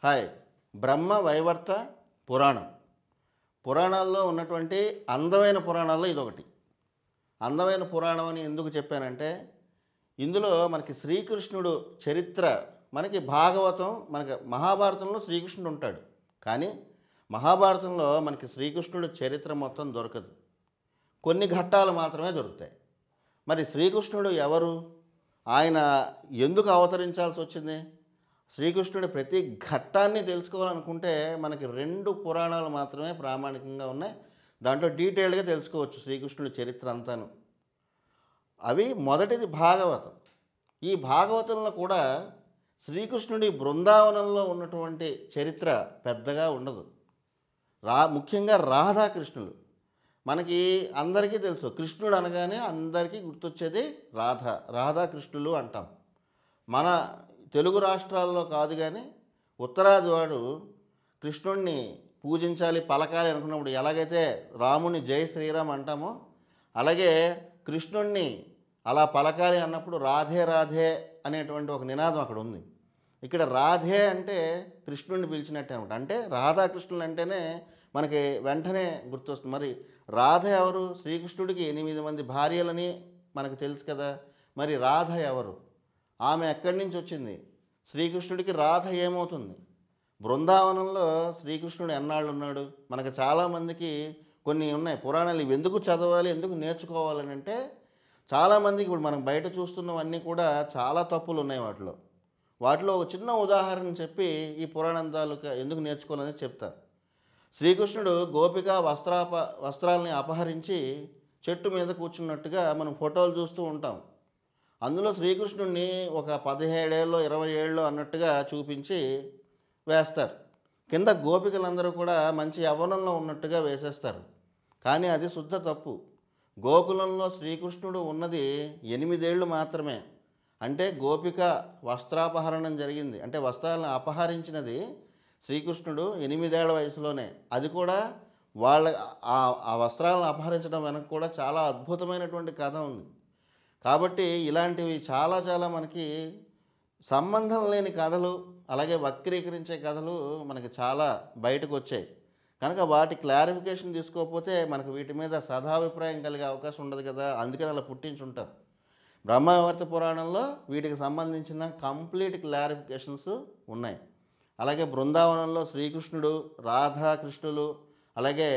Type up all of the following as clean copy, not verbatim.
Hi. బ్రహ్మ వైవర్త పురాణం. పురాణాల్లో ఉన్నటువంటి అందమైన పురాణాల్లో ఇదొకటి. అందమైన పురాణం అని ఎందుకు చెప్పానంటే, ఇందులో మనకి శ్రీకృష్ణుడు చరిత్ర మనకి భాగవతం, మనకి మహాభారతంలో శ్రీకృష్ణుడు ఉంటాడు. కానీ మహాభారతంలో మనకి శ్రీకృష్ణుడు చరిత్ర మొత్తం దొరకదు. కొన్ని ఘట్టాలు మాత్రమే దొరుకుతాయి. మరి శ్రీకృష్ణుడు ఎవరు? ఆయన ఎందుకు అవతరించాల్సి వచ్చింది? శ్రీకృష్ణుడి ప్రతి ఘట్టాన్ని తెలుసుకోవాలనుకుంటే మనకి 2 పురాణాలు మాత్రమే ప్రామాణికంగా ఉన్నాయి. దాంట్లో డీటెయిల్డ్గా తెలుసుకోవచ్చు శ్రీకృష్ణుడి చరిత్ర అంతాను. అవి మొదటిది భాగవతం. ఈ భాగవతంలో కూడా శ్రీకృష్ణుడి బృందావనంలో ఉన్నటువంటి చరిత్ర పెద్దగా ఉండదు. ముఖ్యంగా రాధాకృష్ణులు. మనకి అందరికీ తెలుసు, కృష్ణుడు అనగానే అందరికీ గుర్తొచ్చేది రాధాకృష్ణులు అంటాం. మన తెలుగు రాష్ట్రాల్లో కాదు, కానీ ఉత్తరాది వాడు కృష్ణుడిని పూజించాలి, పలకాలి అనుకున్నప్పుడు ఎలాగైతే రాముని జై శ్రీరామ్ అంటామో, అలాగే కృష్ణుడిని అలా పలకాలి అన్నప్పుడు రాధే రాధే అనేటువంటి ఒక నినాదం అక్కడ ఉంది. ఇక్కడ రాధే అంటే కృష్ణుడిని పిలిచినట్టే అనమాట. అంటే రాధాకృష్ణులు అంటేనే మనకి వెంటనే గుర్తొస్తుంది. మరి రాధ ఎవరు? శ్రీకృష్ణుడికి 8 మంది భార్యలని మనకు తెలుసు కదా. మరి రాధ ఎవరు? ఆమె ఎక్కడి నుంచి వచ్చింది? శ్రీకృష్ణుడికి రాధ ఏమవుతుంది? బృందావనంలో శ్రీకృష్ణుడు ఎన్నాళ్ళు ఉన్నాడు? మనకు చాలామందికి కొన్ని ఉన్నాయి పురాణాలు. ఇవి ఎందుకు చదవాలి, ఎందుకు నేర్చుకోవాలని అంటే, చాలామందికి ఇప్పుడు మనం బయట చూస్తున్నవన్నీ కూడా చాలా తప్పులు ఉన్నాయి వాటిలో ఒక చిన్న ఉదాహరణ చెప్పి ఈ పురాణాలు ఎందుకు నేర్చుకోవాలని చెప్తాను. శ్రీకృష్ణుడు గోపిక వస్త్రాలని అపహరించి చెట్టు మీద కూర్చున్నట్టుగా మనం ఫోటోలు చూస్తూ ఉంటాం. అందులో శ్రీకృష్ణుడిని ఒక 17 ఏళ్ళో 20 ఏళ్ళో అన్నట్టుగా చూపించి వేస్తారు. కింద గోపికలందరూ కూడా మంచి యవ్వనంలో ఉన్నట్టుగా వేసేస్తారు. కానీ అది శుద్ధ తప్పు. గోకులంలో శ్రీకృష్ణుడు ఉన్నది 8 ఏళ్ళు మాత్రమే. అంటే గోపిక వస్త్రాపహరణం జరిగింది. అంటే వస్త్రాలను అపహరించినది శ్రీకృష్ణుడు 8 ఏళ్ల వయసులోనే. అది కూడా ఆ వస్త్రాలను అపహరించడం వెనక కూడా చాలా అద్భుతమైనటువంటి కథ ఉంది. కాబట్టి ఇలాంటివి చాలా మనకి సంబంధం లేని కథలు, అలాగే వక్రీకరించే కథలు మనకి చాలా బయటకు వచ్చాయి. కనుక వాటి క్లారిఫికేషన్ తీసుకోకపోతే మనకు వీటి మీద సదాభిప్రాయం కలిగే అవకాశం ఉండదు కదా. అందుకని అలా పుట్టించుంటారు. బ్రహ్మవైవర్త పురాణంలో వీటికి సంబంధించిన కంప్లీట్ క్లారిఫికేషన్స్ ఉన్నాయి. అలాగే బృందావనంలో శ్రీకృష్ణుడు, రాధాకృష్ణులు, అలాగే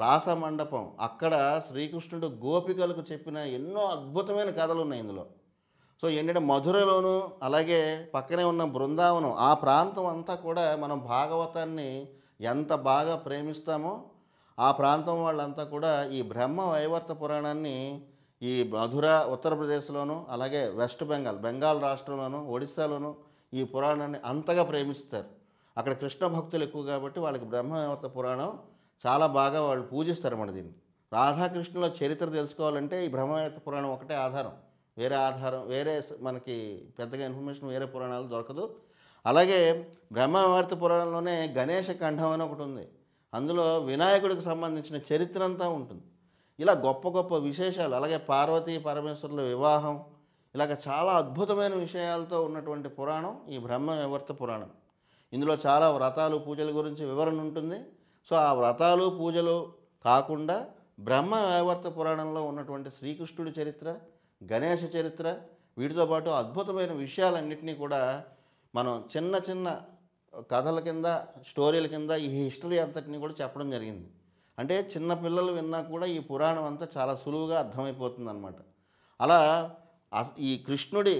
రాసమండపం, అక్కడ శ్రీకృష్ణుడు గోపికలకు చెప్పిన ఎన్నో అద్భుతమైన కథలు ఉన్నాయి ఇందులో. సో ఏంటంటే మధురలోను, అలాగే పక్కనే ఉన్న బృందావనం, ఆ ప్రాంతం అంతా కూడా మనం భాగవతాన్ని ఎంత బాగా ప్రేమిస్తామో ఆ ప్రాంతం వాళ్ళంతా కూడా ఈ బ్రహ్మ వైవర్త పురాణాన్ని ఈ మధుర ఉత్తరప్రదేశ్లోను, అలాగే వెస్ట్ బెంగాల్ రాష్ట్రంలోను, ఒడిస్సాలోను ఈ పురాణాన్ని అంతగా ప్రేమిస్తారు. అక్కడ కృష్ణ భక్తులు ఎక్కువ కాబట్టి వాళ్ళకి బ్రహ్మవైవర్త పురాణం చాలా బాగా వాళ్ళు పూజిస్తారు. మన దీన్ని రాధాకృష్ణుల చరిత్ర తెలుసుకోవాలంటే ఈ బ్రహ్మవైవర్త పురాణం ఒకటే ఆధారం. వేరే మనకి పెద్దగా ఇన్ఫర్మేషన్ వేరే పురాణాలు దొరకదు. అలాగే బ్రహ్మవైవర్త పురాణంలోనే గణేష ఖండం అని ఒకటి ఉంది. అందులో వినాయకుడికి సంబంధించిన చరిత్ర అంతా ఉంటుంది. ఇలా గొప్ప విశేషాలు, అలాగే పార్వతీ పరమేశ్వరుల వివాహం, ఇలాగ చాలా అద్భుతమైన విషయాలతో ఉన్నటువంటి పురాణం ఈ బ్రహ్మవైవర్త పురాణం. ఇందులో చాలా వ్రతాలు, పూజల గురించి వివరణ ఉంటుంది. సో ఆ వ్రతాలు, పూజలు కాకుండా బ్రహ్మవైవర్త పురాణంలో ఉన్నటువంటి శ్రీకృష్ణుడి చరిత్ర, గణేష చరిత్ర, వీటితో పాటు అద్భుతమైన విషయాలన్నింటినీ కూడా మనం చిన్న కథల కింద, స్టోరీల కింద ఈ హిస్టరీ అంతటిని కూడా చెప్పడం జరిగింది. అంటే చిన్న పిల్లలు విన్నా కూడా ఈ పురాణం అంతా చాలా సులువుగా అర్థమైపోతుంది అన్నమాట. అలా ఈ కృష్ణుడి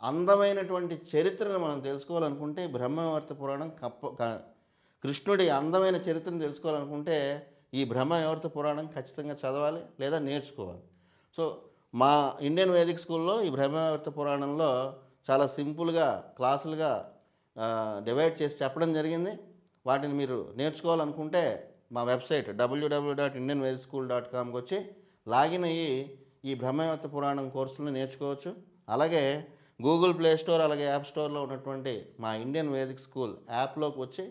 అందమైనటువంటి చరిత్రను మనం తెలుసుకోవాలనుకుంటే బ్రహ్మవైవర్త పురాణం కృష్ణుడి అందమైన చరిత్రను తెలుసుకోవాలనుకుంటే ఈ బ్రహ్మవైవర్త పురాణం ఖచ్చితంగా చదవాలి లేదా నేర్చుకోవాలి. సో మా ఇండియన్ వేదిక్ స్కూల్లో ఈ బ్రహ్మవైవర్త పురాణంలో చాలా సింపుల్గా క్లాసులుగా డివైడ్ చేసి చెప్పడం జరిగింది. వాటిని మీరు నేర్చుకోవాలనుకుంటే మా వెబ్సైట్ www.indianvedicschool.comకి వచ్చి లాగిన్ అయ్యి ఈ బ్రహ్మవైవర్త పురాణం కోర్సులను నేర్చుకోవచ్చు. అలాగే గూగుల్ ప్లే స్టోర్, అలాగే యాప్ స్టోర్లో ఉన్నటువంటి మా ఇండియన్ వేదిక్ స్కూల్ యాప్లోకి వచ్చి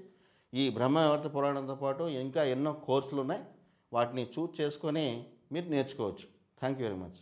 ఈ బ్రహ్మవైవర్త పురాణంతో పాటు ఇంకా ఎన్నో కోర్సులు ఉన్నాయి. వాటిని చూస్ చేసుకొని మీరు నేర్చుకోవచ్చు. Thank you very much.